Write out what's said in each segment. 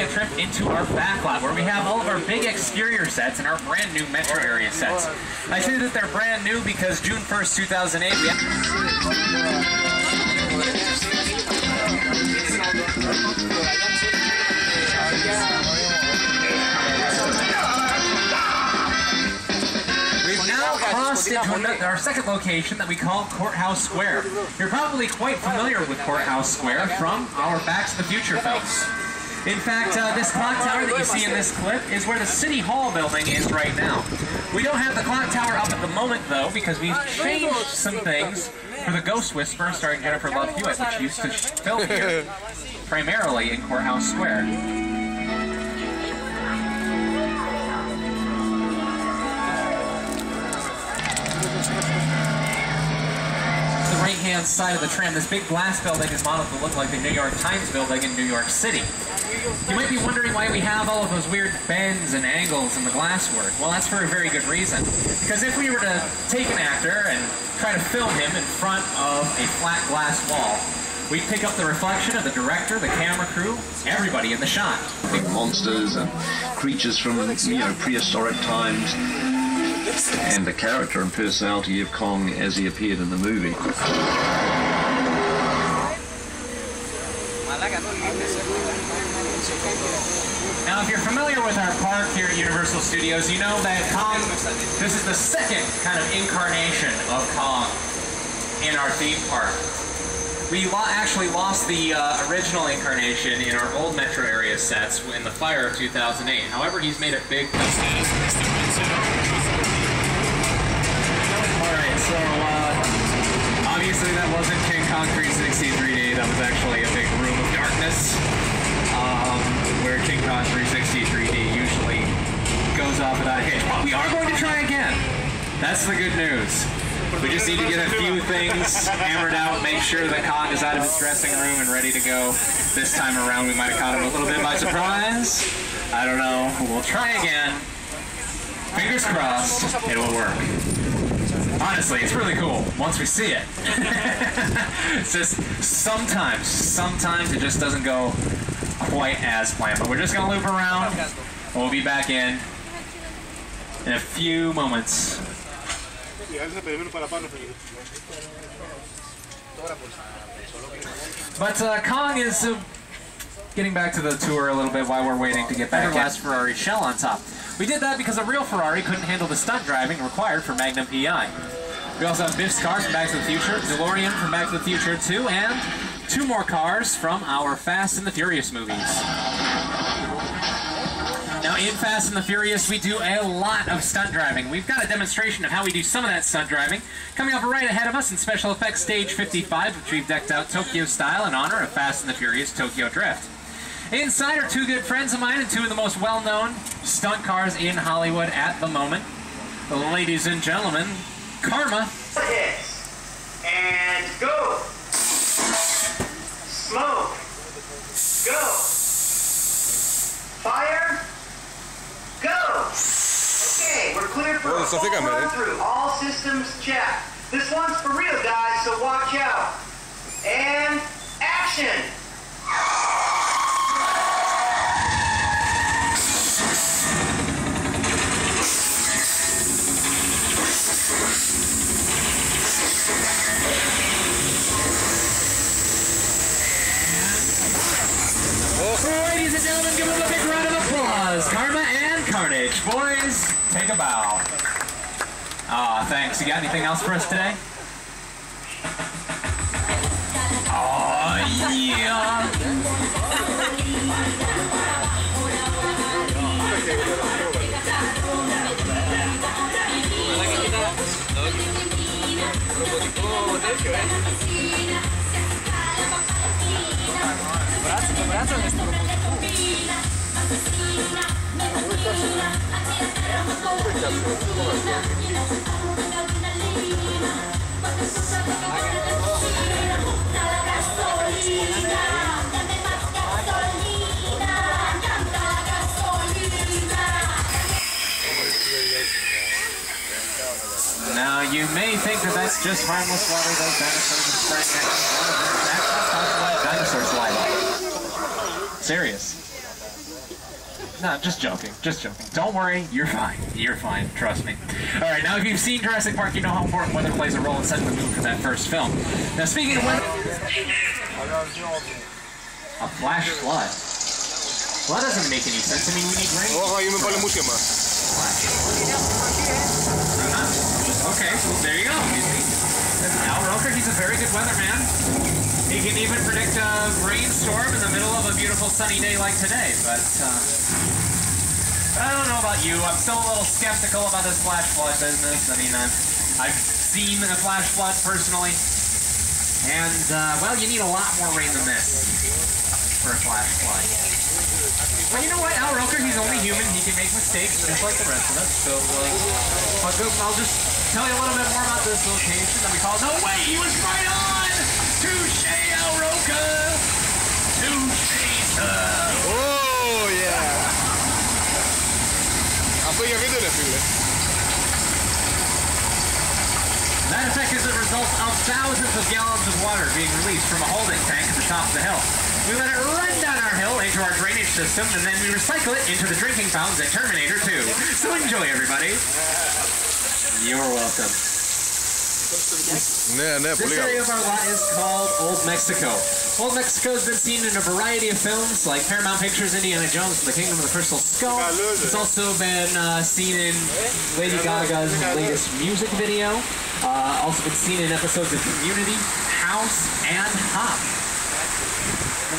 a trip into our back lot where we have all of our big exterior sets and our brand new metro area sets. I say that they're brand new because June 1st, 2008, we've now crossed into our second location that we call Courthouse Square. You're probably quite familiar with Courthouse Square from our Back to the Future films. In fact, this clock tower that you see in this clip is where the City Hall building is right now. We don't have the clock tower up at the moment, though, because we've changed some things for the Ghost Whisperer starring Jennifer Love Hewitt, which used to film here, primarily in Courthouse Square. The right-hand side of the tram, this big glass building is modeled to look like the New York Times building in New York City. You might be wondering why we have all of those weird bends and angles in the glasswork. Well, that's for a very good reason. Because if we were to take an actor and try to film him in front of a flat glass wall, we'd pick up the reflection of the director, the camera crew, everybody in the shot. Big monsters and creatures from, prehistoric times. And the character and personality of Kong as he appeared in the movie. Now, if you're familiar with our park here at Universal Studios, you know that Kong, this is the second kind of incarnation of Kong in our theme park. We actually lost the original incarnation in our old metro area sets in the fire of 2008. However, he's made a big... Alright, so obviously that wasn't King Kong 360 3D, that was actually a big room of darkness. Where King Kong 360 3D usually goes off without a hitch. But we are going to try again. That's the good news. We just need to get a few things hammered out, make sure that Kong is out of his dressing room and ready to go. This time around we might have caught him a little bit by surprise. I don't know. We'll try again. Fingers crossed, it will work. Honestly, it's really cool once we see it. It's just sometimes it just doesn't go quite as planned, but we're just gonna loop around. We'll be back in a few moments. But Kong is getting back to the tour a little bit while we're waiting to get back. Last Ferrari shell on top. We did that because a real Ferrari couldn't handle the stunt driving required for Magnum PI. We also have Biff's cars from Back to the Future, DeLorean from Back to the Future 2, and 2 more cars from our Fast and the Furious movies. Now in Fast and the Furious we do a lot of stunt driving. We've got a demonstration of how we do some of that stunt driving coming up right ahead of us in Special Effects Stage 55, which we've decked out Tokyo style in honor of Fast and the Furious Tokyo Drift. Inside are 2 good friends of mine and 2 of the most well-known stunt cars in Hollywood at the moment. Ladies and gentlemen, Karma. And go! Smoke! Go! Fire! Go! Okay, we're clear for a full run through. All systems check. This one's for real, guys, so watch out. And action! Ladies and gentlemen, give them a big round of applause. Karma and Carnage. Boys, take a bow. Aw, thanks. You got anything else for us today? Aw, yeah. Now, you may think that that's just harmless water, those dinosaurs are spraying at. That's dinosaurs life. Serious. No, just joking. Just joking. Don't worry, you're fine. You're fine. Trust me. All right, now if you've seen Jurassic Park, you know how important weather plays a role in setting the mood for that first film. Now, speaking of weather, a flash flood. Well, that doesn't make any sense. I mean, we need rain. Okay, so there you go. Al Roker, he's a very good weatherman. He can even predict a rainstorm in the middle of a beautiful sunny day like today, but I don't know about you. I'm still a little skeptical about this flash flood business. I mean, I've seen a flash flood personally, and, well, you need a lot more rain than this for a flash flood. Well, you know what? Al Roker, he's only human. He can make mistakes just like the rest of us, so I'll just tell you a little bit more about this location that we call... No way! He was right on! Touche, Al Roker! Touche, sir! Oh, yeah! That effect is a result of thousands of gallons of water being released from a holding tank at the top of the hill. We let it run down our hill into our drainage system, and then we recycle it into the drinking fountains at Terminator 2. So enjoy, everybody. You're welcome. This area of our lot is called Old Mexico. Old Mexico has been seen in a variety of films like Paramount Pictures' Indiana Jones and the Kingdom of the Crystal Skull. It's also been seen in Lady Gaga's latest music video. Also been seen in episodes of Community, House, and Hop.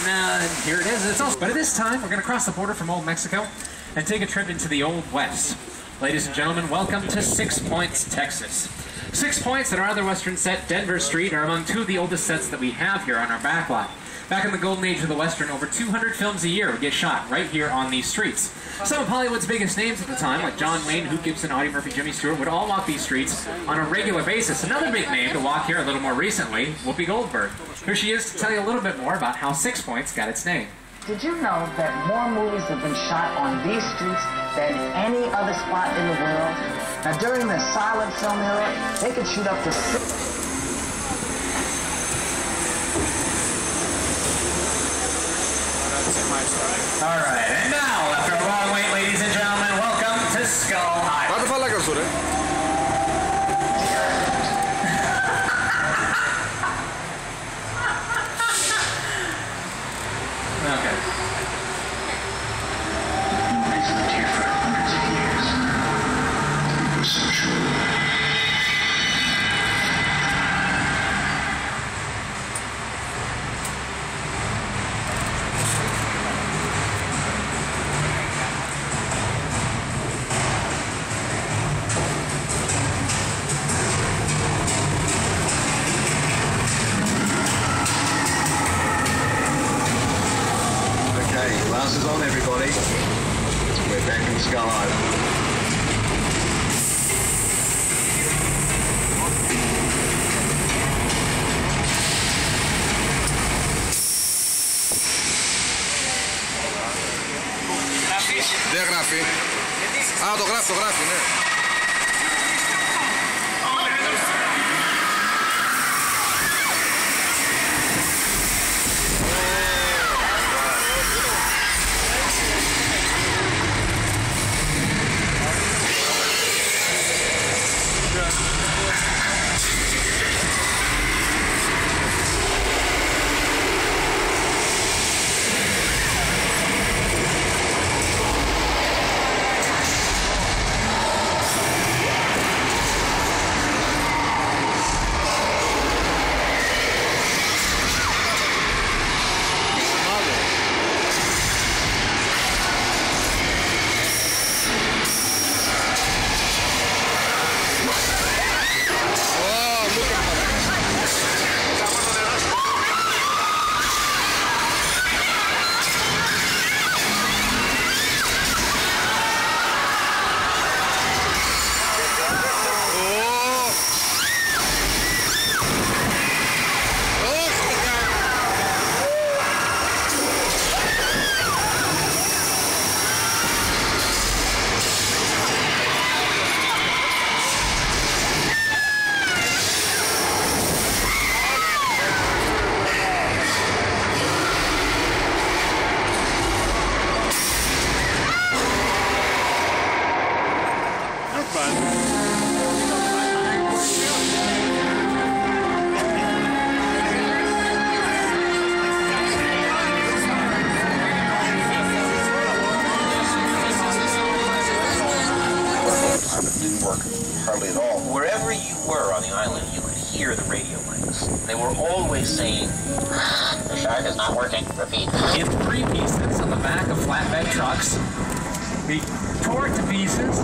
And here it is. But at this time, we're going to cross the border from Old Mexico and take a trip into the Old West. Ladies and gentlemen, welcome to 6 Points, Texas. 6 Points and our other western set, Denver Street, are among two of the oldest sets that we have here on our backlot. Back in the golden age of the western, over 200 films a year would get shot right here on these streets. Some of Hollywood's biggest names at the time, like John Wayne, Hoot Gibson, Audie Murphy, Jimmy Stewart, would all walk these streets on a regular basis. Another big name to walk here a little more recently, Whoopi Goldberg. Here she is to tell you a little bit more about how 6 Points got its name. Did you know that more movies have been shot on these streets than any other spot in the world? Now, during the silent film era, they could shoot up to 6. All right, and now, after a long wait, ladies and gentlemen, welcome to Skull Island. Okay. Lived here for hundreds of years. It was so true. Glasses on, everybody. We're back in Skull Island. Δεν γράφει. Α, το γράφει, ναι. hardly at all. Wherever you were on the island, you could hear the radio waves. They were always saying, "The shark is not working. Repeat." In 3 pieces on the back of flatbed trucks, we tore it to pieces,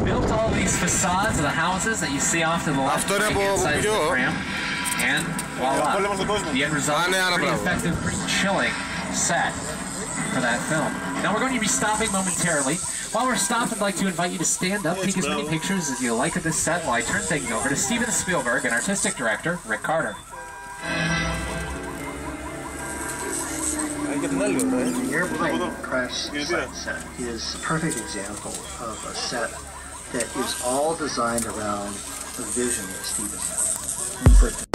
built all these facades of the houses that you see off to the left right-hand side of the tram, and voila, the end result is a pretty effective, pretty chilling set for that film. Now we're going to be stopping momentarily. While we're stopped, I'd like to invite you to stand up, take as many pictures as you like of this set while I turn things over to Steven Spielberg and artistic director Rick Carter. The airplane crash set is a perfect example of a set that is all designed around the vision that Steven had.